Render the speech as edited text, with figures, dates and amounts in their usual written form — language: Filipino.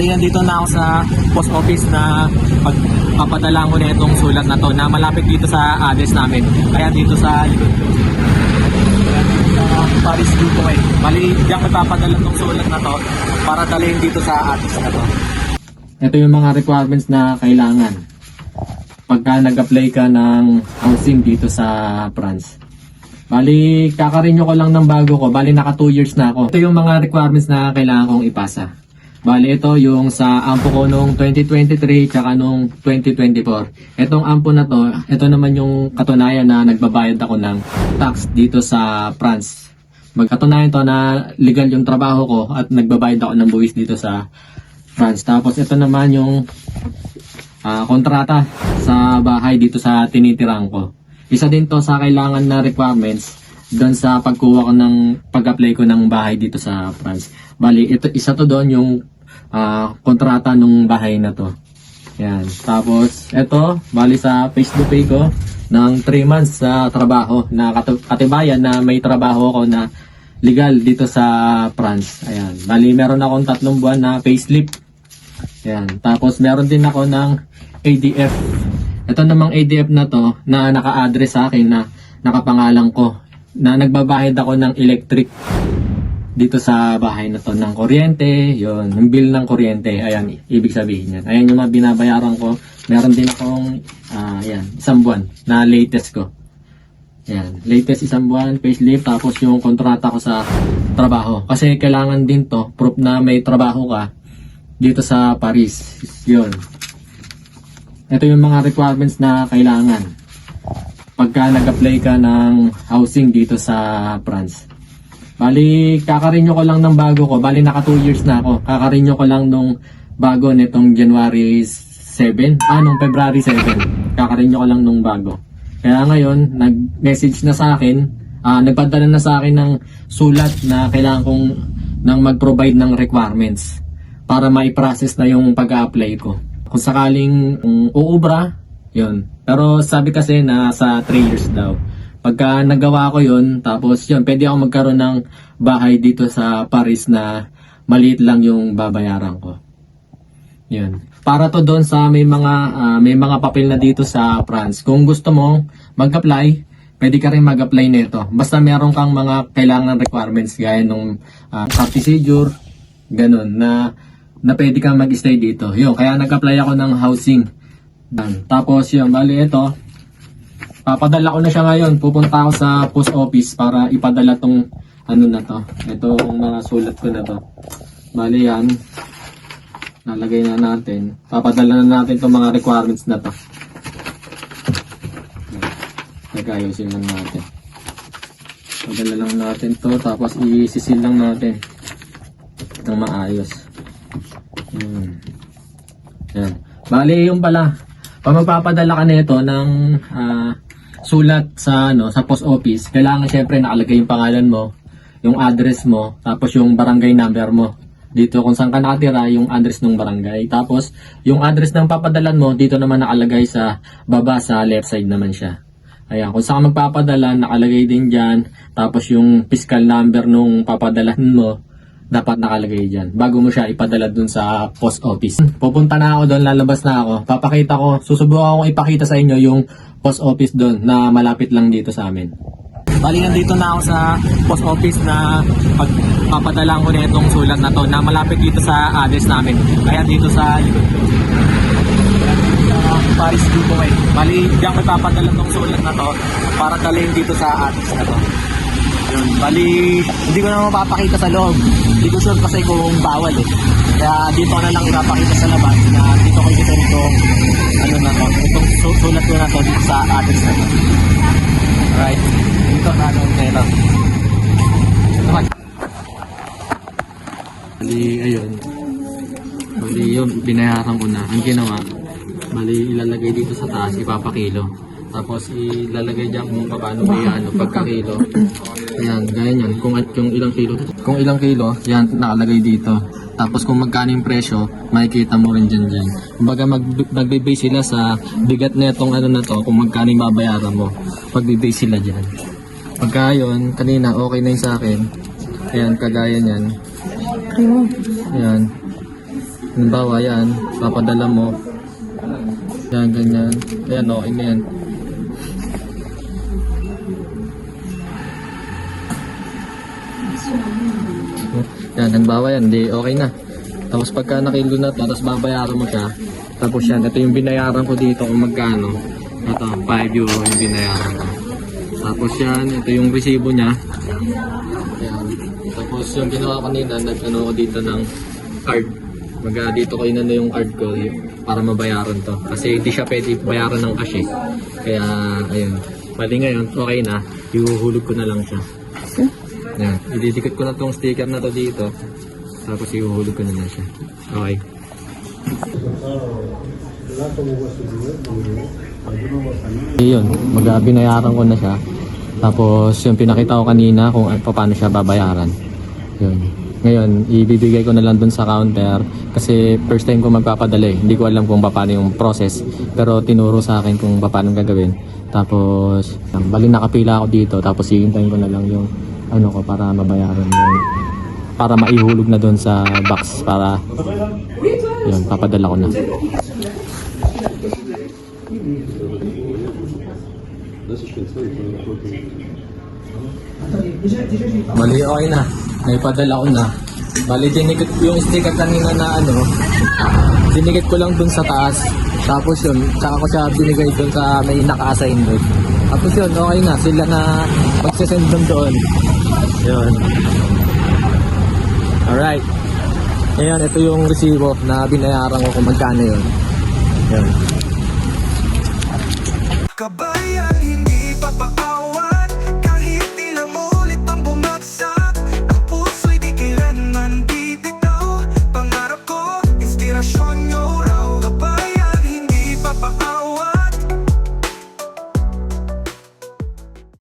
Nandito na ako sa post office na pagpapadala ko na itong sulat na to na malapit dito sa address namin. Kaya dito sa likod ko. Kaya dito sa Paris dito eh. Bali, diyan magpapadala itong sulat na to para dalhin dito sa address na to. Ito yung mga requirements na kailangan pagka nag-apply ka ng housing dito sa France. Bali, kakarenew ko lang ng bago ko. Bali, naka 2 years na ako. Ito yung mga requirements na kailangan kong ipasa. Bali, ito yung sa ampo ko nung 2023 tsaka nung 2024. Itong ampo na to, ito naman yung katunayan na nagbabayad ako ng tax dito sa France. Magkatunayan to na legal yung trabaho ko at nagbabayad ako ng buwis dito sa France. Tapos ito naman yung kontrata sa bahay dito sa tinitirang ko. Isa din to sa kailangan na requirements doon sa pagkuha ko ng pag-apply ko ng bahay dito sa France. Bali, ito isa to doon yung kontrata ng bahay na to. Yan. Tapos ito, bali sa Facebook pay ko ng 3 months sa trabaho na katibayan na may trabaho ako na legal dito sa France. Ayan. Bali, meron akong 3 buwan na payslip. Ayan. Tapos meron din ako ng ADF. Ito namang ADF na to na naka-address sa akin na nakapangalan ko na nagbabayad ako ng electric dito sa bahay na to ng kuryente, yon, yung bill ng kuryente. Ayan, ibig sabihin yan. Ayan yung mga binabayaran ko. Meron din akong ayan, 1 buwan na latest ko. Ayan, latest 1 buwan, payslip, tapos yung kontrata ko sa trabaho. Kasi kailangan din to, proof na may trabaho ka dito sa Paris. Yon. Ito yung mga requirements na kailangan pagka nag-apply ka ng housing dito sa France. Bali, kakarenew ko lang ng bago ko. Bali, naka 2 years na ako. Kakarenew ko lang nung bago nitong January 7. Nung February 7. Kakarenew ko lang nung bago. Kaya ngayon, nag-message na sa akin, nagpadala na sa akin ng sulat na kailangan kong nang mag-provide ng requirements para ma-process na yung pag-a-apply ko. Kung sakaling uubra, yun. Pero sabi kasi na sa 3 years daw. Pagka nagawa ko yun, tapos yun, pwede ako magkaroon ng bahay dito sa Paris na maliit lang yung babayaran ko. Yun. Para to doon sa may mga papel na dito sa France. Kung gusto mo mag-apply, pwede ka rin mag-apply nito. Basta meron kang mga kailangan requirements gaya nung procedure, ganun, na pwede kang mag-stay dito. Yun, kaya nag-apply ako ng housing. Tapos yun, bali ito, papadala ko na siya ngayon. Pupunta ako sa post office para ipadala tong ano na to. Itong mga sulat ko na to. Bali yan, nalagay na natin. Papadala na natin tong mga requirements na to. Nag-ayusin lang natin. Padala lang natin to, tapos i-seal lang natin ng maayos. Yan. Bali yung pala, pag magpapadala ka nito ng sulat sa sa post office, kailangan syempre nakalagay yung pangalan mo, yung address mo, tapos yung barangay number mo. Dito kung saan ka nakatira, yung address ng barangay. Tapos yung address ng papadalan mo, dito naman nakalagay sa baba sa left side naman siya. Ayan, kung saan ka magpapadala, nakalagay din dyan. Tapos yung fiscal number nung papadalahan mo, dapat nakalagay dyan bago mo siya ipadala dun sa post office. Pupunta na ako doon, lalabas na ako. Papakita ko, susubukan akong ipakita sa inyo yung post office doon na malapit lang dito sa amin. Bali, nandito na ako sa post office na pagpapadala ko na itong sulat na to na malapit dito sa address namin. Kaya dito sa likod ko. Paris dito eh. Bali, diyan magpapadala itong sulat na to para dalhin dito sa address na to. Yun. Bali, hindi ko na mapapakita sa loob. Hindi ko sure kasi kung bawal eh. Kaya dito ko na lang ipapakita sa labas na dito ko isisend itong ano na to. Itong sulat ko na to dito sa address na to. Alright. Dito na ano na ito. Bali, ayun. Bali, yun. Binayaran ko na. Ang ginawa, bali, ilalagay dito sa taas. Ipapakilo. Tapos ilalagay dyan kung paano may pagkakilo. Ayan, ganyan yan. Kung ilang kilo. Kung ilang kilo, yan nakalagay dito. Tapos kung magkano yung presyo, makikita mo rin dyan. Kumbaga magbe-base sila sa bigat na itong ano na to, kung magkano yung babayaran mo. Magbe-base sila dyan. Pagka yun, kanina okay na yung sa akin. Ayan, kagaya niyan. Ayan. Halimbawa, yan, papadala mo. Yan, ganyan. Ayan, okay na yan. Yan, halimbawa yan, di okay na. Tapos pagka nakilo na to, tapos babayaran mo siya. Tapos yan, ito yung binayaran ko dito kung magkano. Ito, 5 euro yung binayaran ko. Tapos yan, ito yung resibo niya. Yan. Tapos yung ginawa ko kanina, nag-ano ko dito ng card. Dito ko inano yung card ko para mabayaran to. Kasi hindi siya pwede bayaran ng cash eh. Kaya, ayun. Bali ngayon, okay na. Ihuhulog ko na lang siya. Yan. Ididikit ko na tong sticker na to dito. Tapos ihuhulog ko na lang siya. Okay. Yun, binayaran ko na siya. Tapos yung pinakita ko kanina kung paano siya babayaran. Yun. Ngayon, ibibigay ko na lang dun sa counter kasi first time ko magpapadala eh. Hindi ko alam kung paano yung process. Pero tinuro sa akin kung paano gagawin. Tapos, bali nakapila ako dito. Tapos hihintayin ko na lang yung ano ko para mabayaran yung para maihulog na dun sa box para yun, papadala ko na. Bali, okay na. Naipadala ko na. Bali, dinikit yung sticker kanina na ano, dinikit ko lang dun sa taas. Tapos yun, tsaka ko siya binigay dun sa may naka-assign doon. Tapos yun, okay na. Sila na magsasend doon. Yun. Alright. Ngayon, ito yung resibo na binayaran ko kung magkano yun. Yun. Kabayan, hindi papakawan kahit ilang ulit pang bumagsak. Ang puso'y di kailanman bibitaw. Pangarap ko, inspirasyon nyo